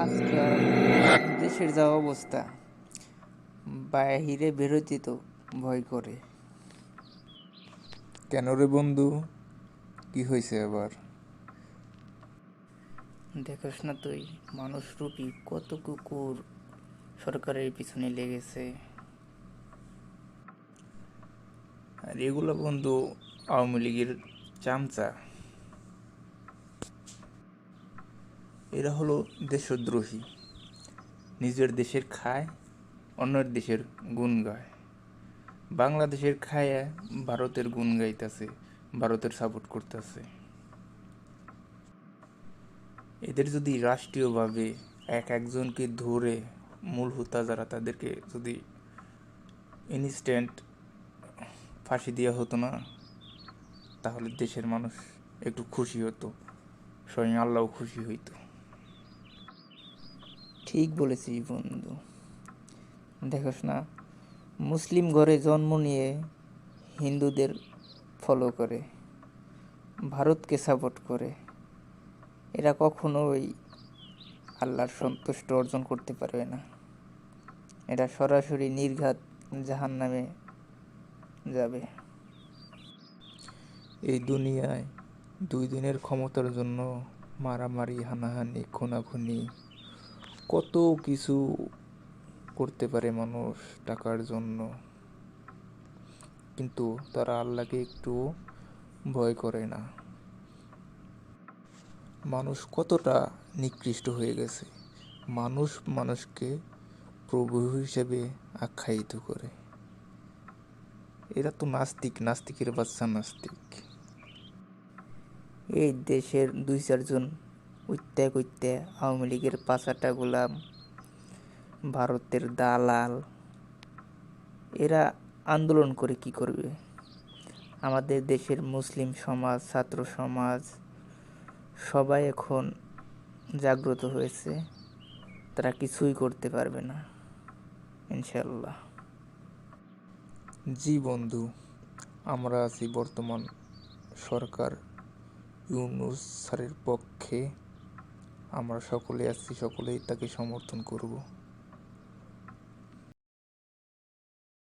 আজকাল দেশের যা অবস্থা, বাইরে বেরোতে তো ভয় করে। কেন রে বন্ধু, কি হয়েছে আবার? দেখোস না তুই, মানুষরূপী কত কুকুর সরকারের পিছনে লেগেছে। আর এগুলো বন্ধু আওয়ামী লীগের চামচা। এরা হলো দেশদ্রোহী, নিজের দেশের খায়, অন্যের দেশের গুণ গায়। বাংলাদেশের খায় ভারতের গুণ গাইতেছে, ভারতের সাপোর্ট করতেছে। এদের যদি রাষ্ট্রীয়ভাবে একজনকে ধরে মূল হোতা যারা তাদেরকে যদি ইনস্ট্যান্ট ফাঁসি দেওয়া হতো না, তাহলে দেশের মানুষ একটু খুশি হতো, স্বয়ং আল্লাহও খুশি হইতো। ঠিক বলেছিস বন্ধু। দেখোস না, মুসলিম ঘরে জন্ম নিয়ে হিন্দুদের ফলো করে, ভারতকে সাপোর্ট করে। এরা কখনোই আল্লাহর সন্তুষ্ট অর্জন করতে পারবে না। এরা সরাসরি নির্ঘাত জাহান্নামে যাবে। এই দুনিয়ায় 2 দিনের ক্ষমতার জন্য মারামারি, হানাহানি, খুনাখুনি, কত কিছু করতে পারে মানুষ টাকার জন্য, কিন্তু তারা আল্লাহকে একটু ভয় করে না। মানুষ কতটা নিকৃষ্ট হয়ে গেছে, মানুষ মানুষকে প্রভু হিসেবে আখ্যায়িত করে। এরা তো নাস্তিক, নাস্তিকের বাচ্চা নাস্তিক। এই দেশের 2-4 জন উইত্যা কইত্যা আওয়ামী লীগের পাচাটা গোলাম, ভারতের দালাল, এরা আন্দোলন করে কি করবে? আমাদের দেশের মুসলিম সমাজ, ছাত্র সমাজ সবাই এখন জাগ্রত হয়েছে। তারা কিছুই করতে পারবে না, ইনশাল্লাহ। জি বন্ধু, আমরা আছি বর্তমান সরকার ইউনূস স্যারের পক্ষে। আমরা সকলে আছি, সকলেই তাকে সমর্থন করব।